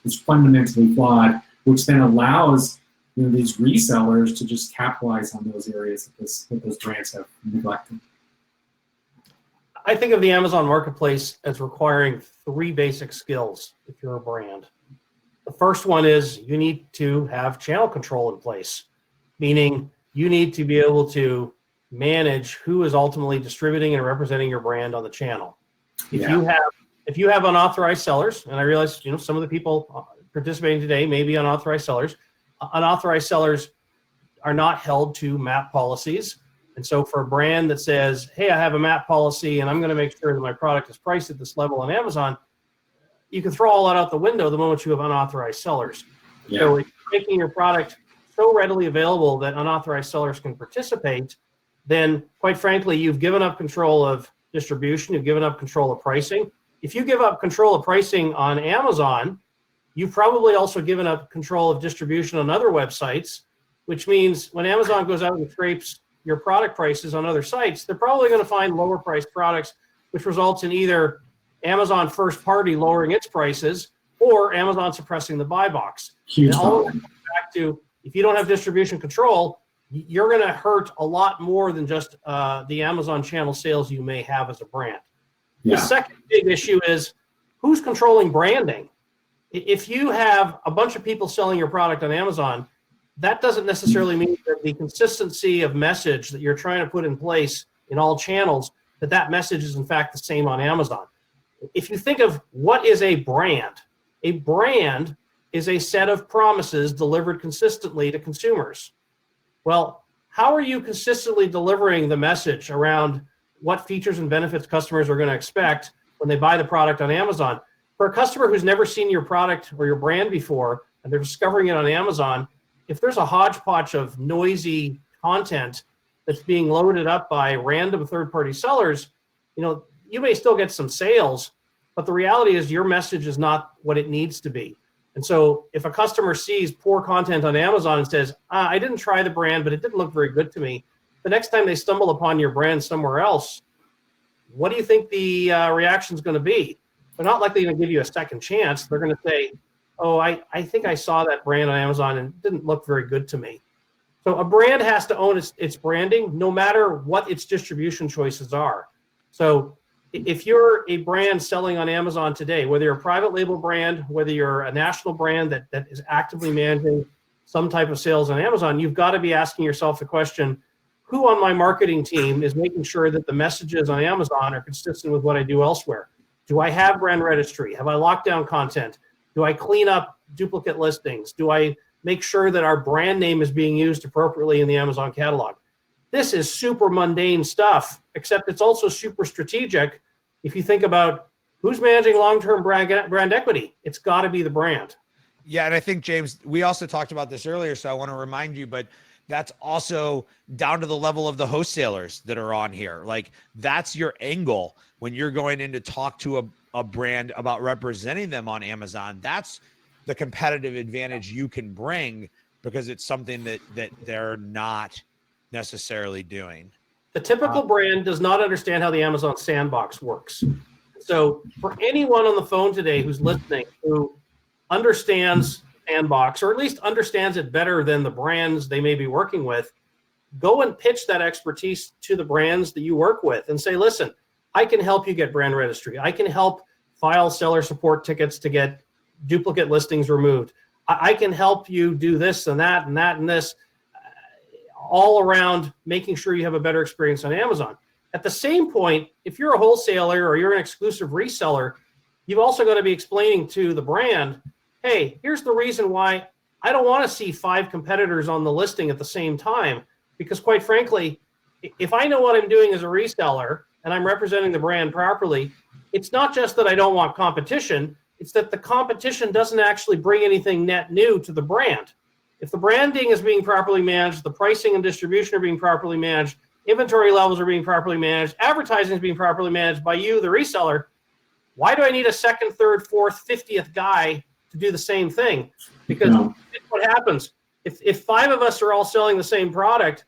is fundamentally flawed, which then allows these resellers to just capitalize on those areas that those brands have neglected. I think of the Amazon marketplace as requiring 3 basic skills if you're a brand. The first one is you need to have channel control in place, meaning you need to be able to manage who is ultimately distributing and representing your brand on the channel. If you have unauthorized sellers, and I realize some of the people participating today may be unauthorized sellers. Unauthorized sellers are not held to MAP policies. And so for a brand that says, hey, I have a MAP policy and I'm going to make sure that my product is priced at this level on Amazon, you can throw all that out the window the moment you have unauthorized sellers. Yeah. So if you're making your product so readily available that unauthorized sellers can participate, then quite frankly, you've given up control of distribution, you've given up control of pricing. If you give up control of pricing on Amazon, you've probably also given up control of distribution on other websites, which means when Amazon goes out and scrapes your product prices on other sites, they're probably going to find lower priced products, which results in either Amazon first party lowering its prices or Amazon suppressing the buy box. Huge. And all of that comes back to, if you don't have distribution control, you're going to hurt a lot more than just the Amazon channel sales you may have as a brand. Yeah. The second big issue is who's controlling branding. If you have a bunch of people selling your product on Amazon, that doesn't necessarily mean that the consistency of message that you're trying to put in place in all channels, that message is in fact the same on Amazon. If you think of what is a brand is a set of promises delivered consistently to consumers. Well, how are you consistently delivering the message around what features and benefits customers are going to expect when they buy the product on Amazon? For a customer who's never seen your product or your brand before, and they're discovering it on Amazon, if there's a hodgepodge of noisy content that's being loaded up by random third-party sellers, you may still get some sales, but the reality is your message is not what it needs to be. And so if a customer sees poor content on Amazon and says, I didn't try the brand, but it didn't look very good to me, the next time they stumble upon your brand somewhere else, what do you think the reaction is going to be? They're not likely to give you a second chance. They're going to say, oh, I think I saw that brand on Amazon and it didn't look very good to me. So a brand has to own its branding no matter what its distribution choices are. So if you're a brand selling on Amazon today, whether you're a private label brand, whether you're a national brand that is actively managing some type of sales on Amazon, you've got to be asking yourself the question, who on my marketing team is making sure that the messages on Amazon are consistent with what I do elsewhere? Do I have brand registry? Have I locked down content? Do I clean up duplicate listings? Do I make sure that our brand name is being used appropriately in the Amazon catalog? This is super mundane stuff, except it's also super strategic. If you think about who's managing long-term brand equity, it's got to be the brand. Yeah, and I think, James, we also talked about this earlier, so I want to remind you, but that's also down to the level of the wholesalers that are on here. Like, that's your angle when you're going in to talk to a brand about representing them on Amazon. That's the competitive advantage you can bring because it's something that they're not necessarily doing. The typical brand does not understand how the Amazon sandbox works. So for anyone on the phone today who's listening, who understands sandbox, or at least understands it better than the brands they may be working with, go and pitch that expertise to the brands that you work with and say, listen, I can help you get brand registry. I can help file seller support tickets to get duplicate listings removed. I can help you do this and that and that and this, all around making sure you have a better experience on Amazon. At the same point, if you're a wholesaler or you're an exclusive reseller, you've also got to be explaining to the brand, hey, here's the reason why I don't want to see 5 competitors on the listing at the same time, because quite frankly, if I know what I'm doing as a reseller and I'm representing the brand properly, it's not just that I don't want competition, it's that the competition doesn't actually bring anything net new to the brand. If the branding is being properly managed, the pricing and distribution are being properly managed, inventory levels are being properly managed, advertising is being properly managed by you, the reseller, why do I need a second, third, fourth, 50th guy to do the same thing? Because what happens, if 5 of us are all selling the same product,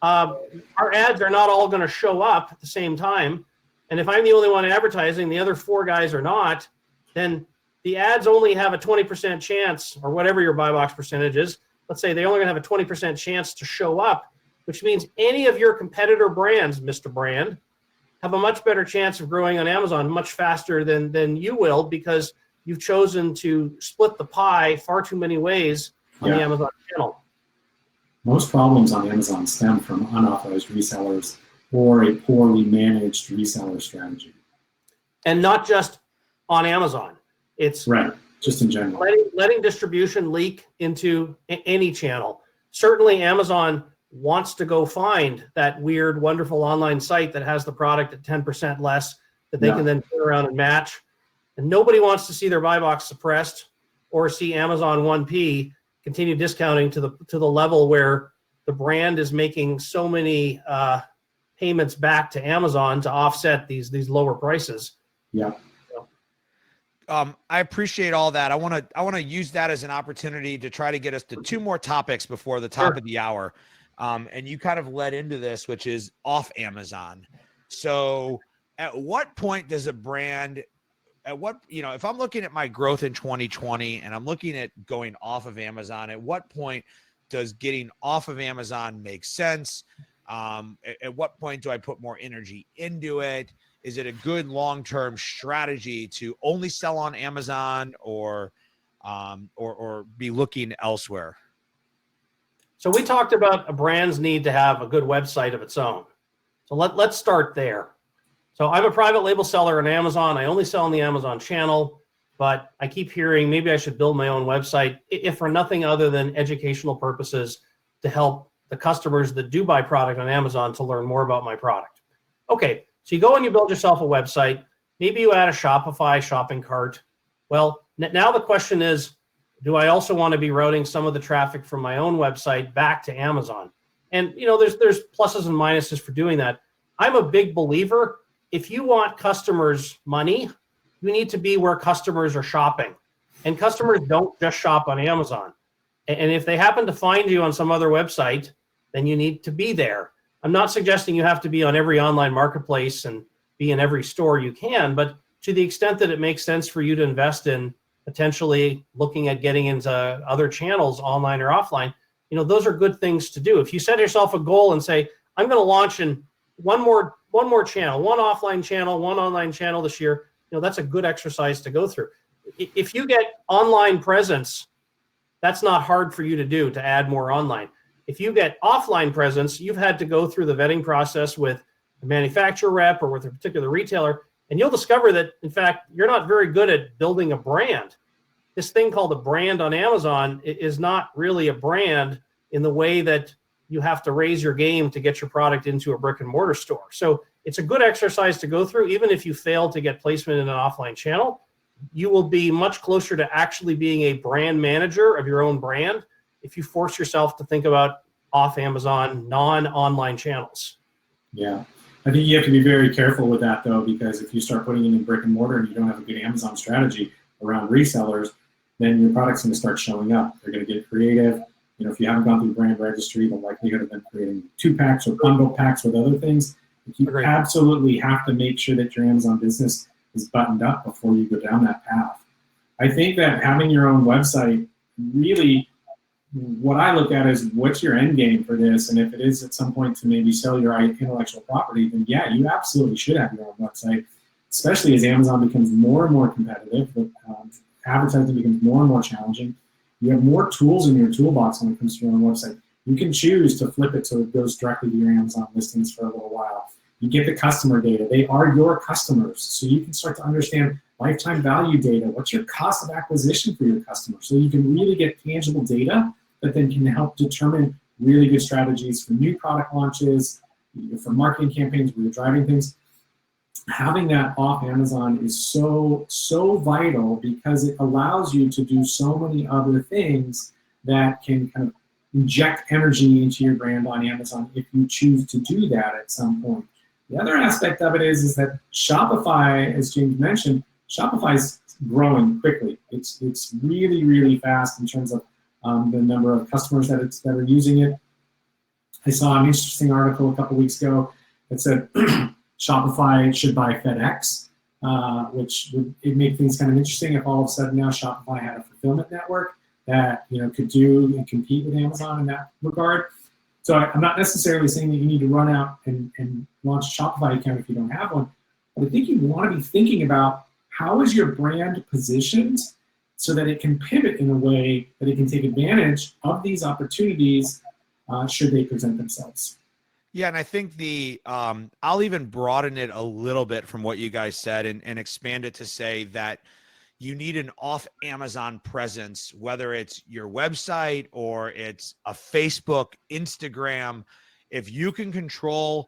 our ads are not all going to show up at the same time. And if I'm the only one advertising, the other 4 guys are not, then the ads only have a 20% chance, or whatever your buy box percentage is. Let's say they only going to have a 20% chance to show up, which means any of your competitor brands, Mr. Brand, have a much better chance of growing on Amazon much faster than you will, because you've chosen to split the pie far too many ways on the Amazon channel. Most problems on Amazon stem from unauthorized resellers or a poorly managed reseller strategy. And not just on Amazon. It's right, just in general. Letting distribution leak into any channel. Certainly Amazon wants to go find that weird, wonderful online site that has the product at 10% less that they can then turn around and match. And nobody wants to see their buy box suppressed or see Amazon 1P continue discounting to the level where the brand is making so many payments back to Amazon to offset these lower prices. Yeah. I appreciate all that. I want to use that as an opportunity to try to get us to 2 more topics before the top of the hour. And you kind of led into this, which is off Amazon. So at what point does a brand, if I'm looking at my growth in 2020 and I'm looking at going off of Amazon, at what point does getting off of Amazon make sense? At what point do I put more energy into it? Is it a good long-term strategy to only sell on Amazon or be looking elsewhere? So we talked about a brand's need to have a good website of its own. So let's start there. So I'm a private label seller on Amazon. I only sell on the Amazon channel, but I keep hearing maybe I should build my own website, if for nothing other than educational purposes, to help the customers that do buy product on Amazon to learn more about my product. Okay, so you go and you build yourself a website. Maybe you add a Shopify shopping cart. Well, now the question is, do I also want to be routing some of the traffic from my own website back to Amazon? And there's pluses and minuses for doing that. I'm a big believer, if you want customers' money, you need to be where customers are shopping. And customers don't just shop on Amazon. And if they happen to find you on some other website, then you need to be there. I'm not suggesting you have to be on every online marketplace and be in every store you can, but to the extent that it makes sense for you to invest in potentially looking at getting into other channels, online or offline, those are good things to do. If you set yourself a goal and say, I'm going to launch in one more channel, one offline channel, one online channel this year, that's a good exercise to go through. If you get online presence, that's not hard for you to do, to add more online. If you get offline presence, you've had to go through the vetting process with a manufacturer rep or with a particular retailer, and you'll discover that, in fact, you're not very good at building a brand. This thing called a brand on Amazon is not really a brand in the way that you have to raise your game to get your product into a brick and mortar store. So it's a good exercise to go through. Even if you fail to get placement in an offline channel, you will be much closer to actually being a brand manager of your own brand if you force yourself to think about off Amazon, non-online channels. Yeah. I think you have to be very careful with that, though, because if you start putting it in brick and mortar and you don't have a good Amazon strategy around resellers, then your product's going to start showing up. They're going to get creative. If you haven't gone through brand registry, the likelihood of them creating 2-packs or bundle packs with other things, you absolutely have to make sure that your Amazon business is buttoned up before you go down that path. I think that having your own website, really, what I look at is what's your end game for this, and if it is at some point to maybe sell your intellectual property, then yeah, you absolutely should have your own website, especially as Amazon becomes more and more competitive, advertising becomes more and more challenging. You have more tools in your toolbox when it comes to your own website. You can choose to flip it so it goes directly to your Amazon listings for a little while. You get the customer data. They are your customers, so you can start to understand lifetime value data. What's your cost of acquisition for your customers? So you can really get tangible data that then can help determine really good strategies for new product launches, for marketing campaigns where you're driving things. Having that off Amazon is so vital because it allows you to do so many other things that can kind of inject energy into your brand on Amazon if you choose to do that at some point. The other aspect of it is that Shopify, as James mentioned, Shopify is growing quickly. It's really, really fast in terms of the number of customers that are using it. I saw an interesting article a couple weeks ago that said Shopify should buy FedEx, which would make things kind of interesting if all of a sudden now Shopify had a fulfillment network that could do and compete with Amazon in that regard. So I'm not necessarily saying that you need to run out and launch a Shopify account if you don't have one, but I think you want to be thinking about how is your brand positioned so that it can pivot in a way that it can take advantage of these opportunities should they present themselves. Yeah, and I think I'll even broaden it a little bit from what you guys said and expand it to say that you need an off Amazon presence, whether it's your website or it's a Facebook, Instagram. If you can control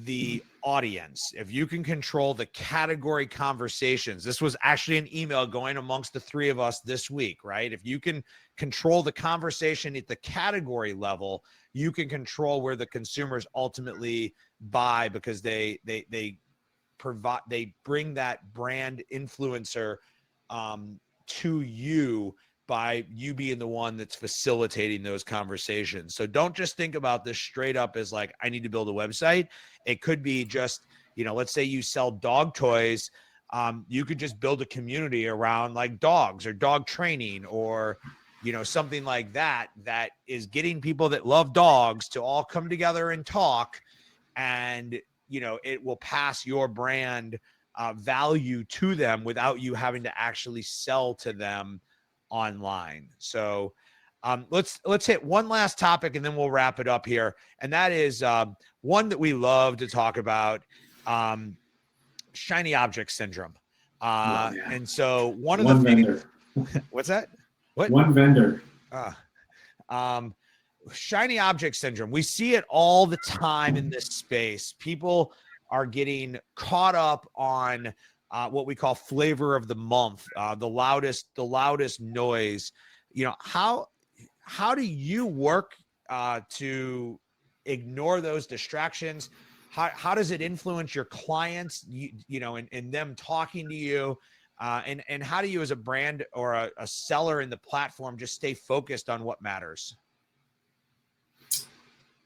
the audience, if you can control the category conversations, this was actually an email going amongst the three of us this week, right? If you can control the conversation at the category level, you can control where the consumers ultimately buy because they bring that brand influencer to you by you being the one that's facilitating those conversations. So don't just think about this straight up as like, I need to build a website. It could be just, let's say you sell dog toys. You could just build a community around like dogs or dog training or, something like that is getting people that love dogs to all come together and talk. And, it will pass your brand value to them without you having to actually sell to them online. So let's hit one last topic and then we'll wrap it up here. And that is one that we love to talk about, shiny object syndrome. And so one of the things, what's that? What? One vendor. Shiny object syndrome. We see it all the time in this space. People are getting caught up on what we call flavor of the month, the loudest noise. How do you work to ignore those distractions? How does it influence your clients, and them talking to you? And how do you as a brand or a seller in the platform just stay focused on what matters?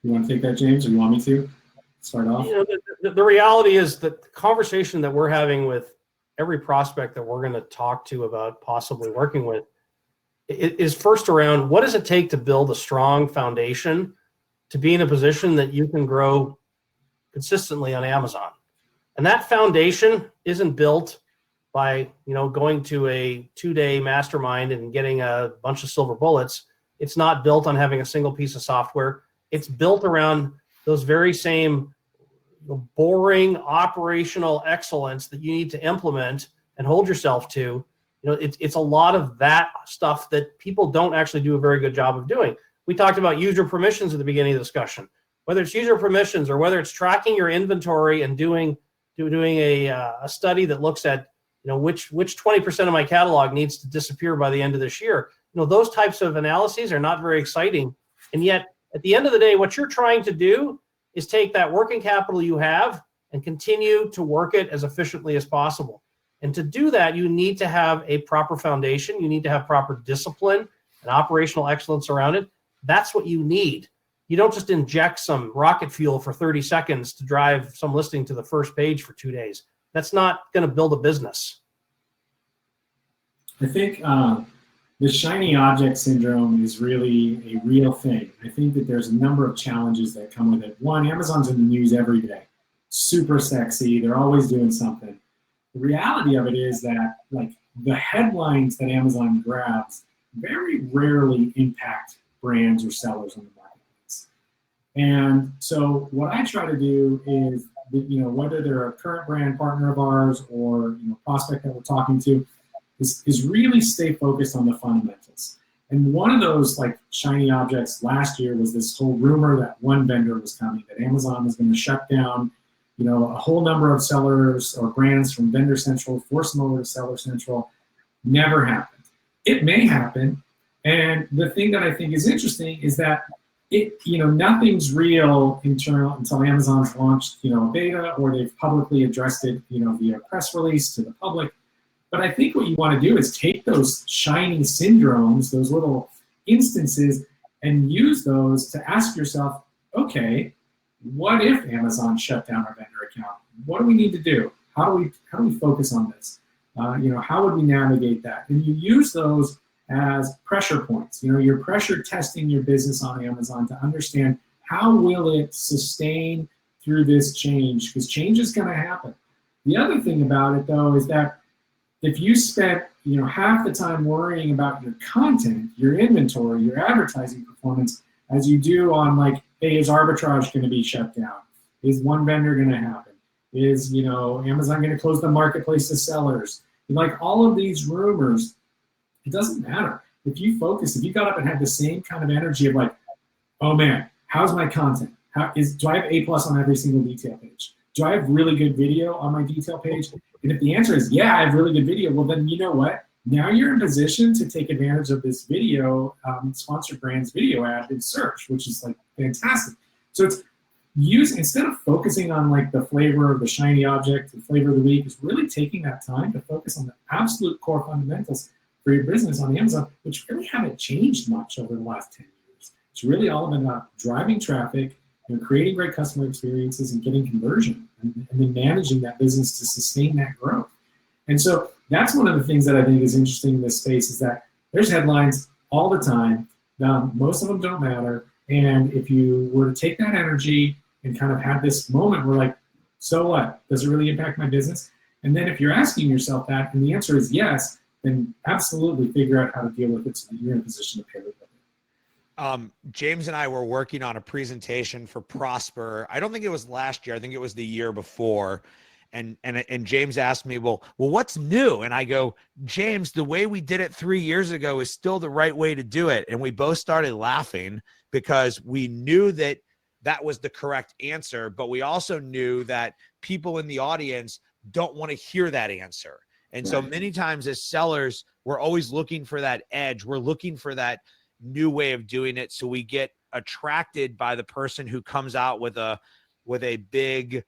You want to take that, James, or you want me to start off? The reality is that the conversation that we're having with every prospect that we're going to talk to about possibly working with is first around what does it take to build a strong foundation to be in a position that you can grow consistently on Amazon. And that foundation isn't built by, going to a 2-day mastermind and getting a bunch of silver bullets. It's not built on having a single piece of software. It's built around those very same boring operational excellence that you need to implement and hold yourself to. It's a lot of that stuff that people don't actually do a very good job of doing. We talked about user permissions at the beginning of the discussion. Whether it's user permissions or whether it's tracking your inventory and doing a study that looks at which 20% of my catalog needs to disappear by the end of this year. Those types of analyses are not very exciting. And yet, at the end of the day, what you're trying to do is take that working capital you have and continue to work it as efficiently as possible. And to do that, you need to have a proper foundation. You need to have proper discipline and operational excellence around it. That's what you need. You don't just inject some rocket fuel for 30 seconds to drive some listing to the first page for 2 days. That's not going to build a business. I think the shiny object syndrome is really a real thing. I think that there's a number of challenges that come with it. One, Amazon's in the news every day. Super sexy. They're always doing something. The reality of it is that the headlines that Amazon grabs very rarely impact brands or sellers on the marketplace. And so what I try to do is whether they're a current brand partner of ours or prospect that we're talking to, is really stay focused on the fundamentals. And one of those like shiny objects last year was this whole rumor that one vendor was coming, that Amazon was going to shut down, a whole number of sellers or brands from Vendor Central, force them over to Seller Central. Never happened. It may happen. And the thing that I think is interesting is that nothing's real until Amazon's launched, a beta, or they've publicly addressed it, via press release to the public. But I think what you want to do is take those shiny syndromes, those little instances, and use those to ask yourself, okay, what if Amazon shut down our vendor account? What do we need to do? How do we focus on this? How would we navigate that? And you use those as pressure points. You're pressure testing your business on Amazon to understand how will it sustain through this change, because change is going to happen. The other thing about it, though, is that if you spent half the time worrying about your content, your inventory, your advertising performance, as you do on like, hey, is arbitrage going to be shut down? Is one vendor going to happen? Is Amazon going to close the marketplace to sellers? Like all of these rumors, it doesn't matter. If you got up and had the same kind of energy of like, oh man, how's my content? Do I have A+ on every single detail page? Do I have really good video on my detail page? And if the answer is, yeah, I have really good video, well then you know what? Now you're in position to take advantage of this video, sponsored brands video ad in search, which is like fantastic. So it's instead of focusing on like the flavor of the shiny object, the flavor of the week, is really taking that time to focus on the absolute core fundamentals for your business on Amazon, which really haven't changed much over the last 10 years. It's really all about driving traffic, creating great customer experiences and getting conversion, and then managing that business to sustain that growth. And so that's one of the things that I think is interesting in this space, is that there's headlines all the time. Most of them don't matter. And if you were to take that energy and kind of have this moment where like, so what? Does it really impact my business? And then if you're asking yourself that, and the answer is yes, then absolutely figure out how to deal with it so that you're in a position to pivot with it. James and I were working on a presentation for Prosper. I don't think it was last year. I think it was the year before. And James asked me, well, what's new? And I go, James, the way we did it 3 years ago is still the right way to do it. And we both started laughing because we knew that was the correct answer, but we also knew that people in the audience don't want to hear that answer. And so many times as sellers, we're always looking for that edge. We're looking for that new way of doing it. So we get attracted by the person who comes out with a big,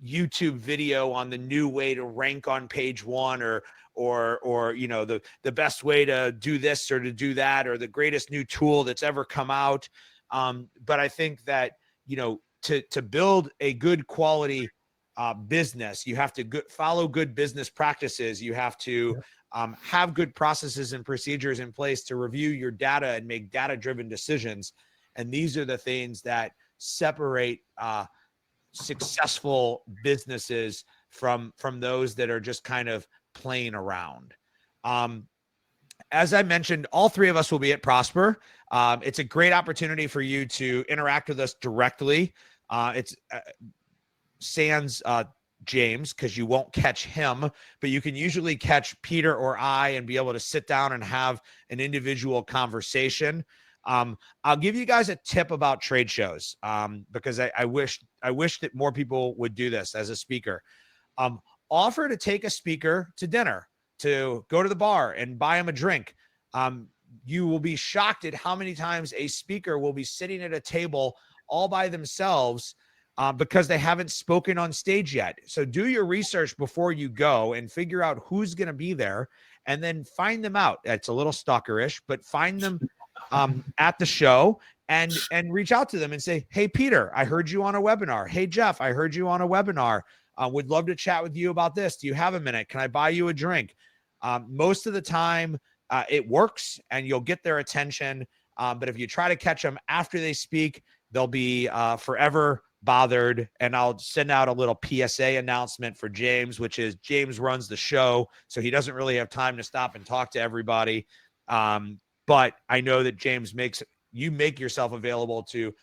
YouTube video on the new way to rank on page one, or the best way to do this or to do that, or the greatest new tool that's ever come out. But I think that, to build a good quality business, you have to follow good business practices. You have to have good processes and procedures in place to review your data and make data-driven decisions. And these are the things that separate successful businesses from those that are just kind of playing around. As I mentioned, all three of us will be at Prosper. It's a great opportunity for you to interact with us directly. It's sans James, because you won't catch him, but you can usually catch Peter or I and be able to sit down and have an individual conversation. I'll give you guys a tip about trade shows, because I wish that more people would do this as a speaker. Offer to take a speaker to dinner, to go to the bar and buy him a drink. You will be shocked at how many times a speaker will be sitting at a table all by themselves, because they haven't spoken on stage yet. So do your research before you go and figure out who's going to be there, and then find them out. It's a little stalkerish, but find them at the show and reach out to them and say, hey, Peter, I heard you on a webinar. Hey, Jeff, I heard you on a webinar. Would love to chat with you about this. Do you have a minute? Can I buy you a drink? Most of the time it works and you'll get their attention. But if you try to catch them after they speak, they'll be forever bothered. And I'll send out a little PSA announcement for James, which is James runs the show, so he doesn't really have time to stop and talk to everybody. But I know that James make yourself available to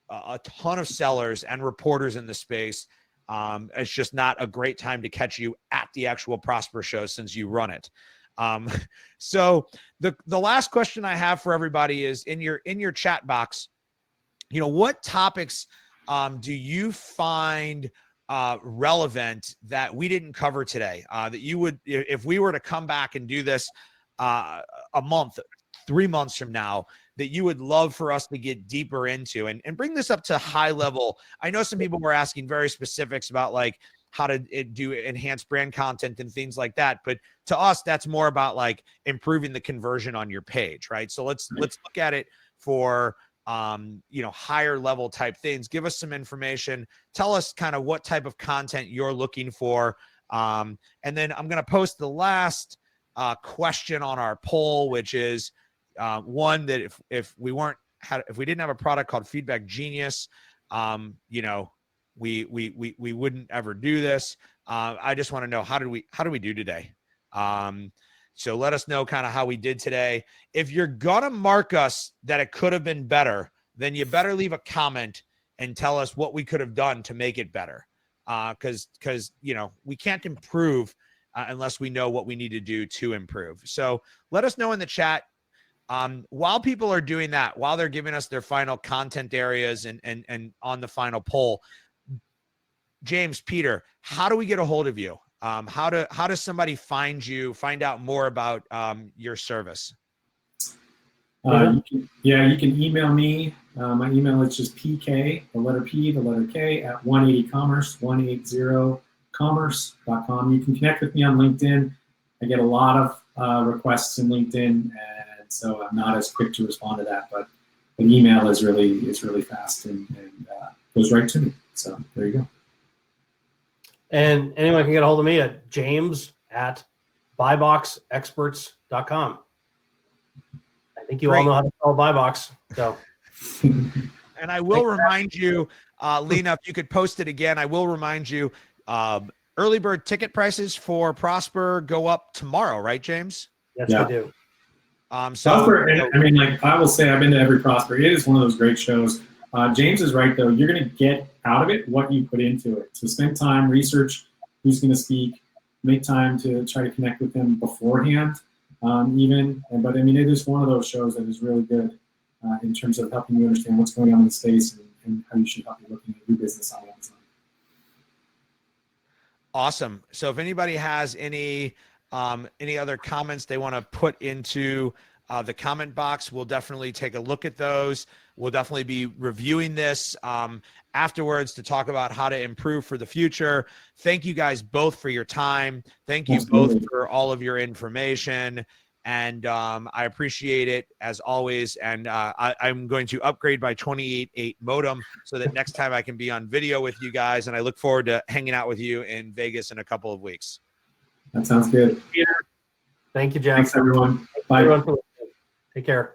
a ton of sellers and reporters in the space. It's just not a great time to catch you at the actual Prosper show since you run it. So the last question I have for everybody is in your chat box, what topics do you find relevant that we didn't cover today, that you would, if we were to come back and do this a month, 3 months from now, that you would love for us to get deeper into and bring this up to high level? I know some people were asking very specifics about like how to do enhanced brand content and things like that. But to us, that's more about like improving the conversion on your page, right? So let's look at it for higher level type things. Give us some information. Tell us kind of what type of content you're looking for. And then I'm going to post the last question on our poll, which is one that if we didn't have a product called Feedback Genius, we wouldn't ever do this. I just want to know, how do we do today? So let us know kind of how we did today. If you're gonna mark us that it could have been better, then you better leave a comment and tell us what we could have done to make it better. Because we can't improve unless we know what we need to do to improve. So let us know in the chat. While people are doing that, while they're giving us their final content areas and on the final poll, James, Peter, how do we get a hold of you? How does somebody find you, find out more about your service? You can email me. My email is just PK, the letter P, the letter K, at 180commerce, 180commerce.com. You can connect with me on LinkedIn. I get a lot of requests in LinkedIn, and so I'm not as quick to respond to that, but an email is really fast and goes right to me. So there you go. And anyone can get a hold of me at james@buyboxexperts.com. I think you all know how to spell BuyBox. So, and I will remind you, Lena, if you could post it again, I will remind you, early bird ticket prices for Prosper go up tomorrow, right, James? Yes, they do. Prosper, I will say I've been to every Prosper. It is one of those great shows. James is right, though. You're going to get out of it what you put into it. So spend time, research who's going to speak, make time to try to connect with them beforehand, But it is one of those shows that is really good in terms of helping you understand what's going on in the space and how you should help you looking at your business on Amazon. Awesome. So if anybody has any other comments they want to put into the comment box, we'll definitely take a look at those. We'll definitely be reviewing this afterwards to talk about how to improve for the future. Thank you guys both for your time. Thank you both for all of your information. And I appreciate it as always. And I'm going to upgrade my 28.8 modem so that next time I can be on video with you guys. And I look forward to hanging out with you in Vegas in a couple of weeks. That sounds good. Thank you, Jeff. Thanks, everyone. Bye. Take care.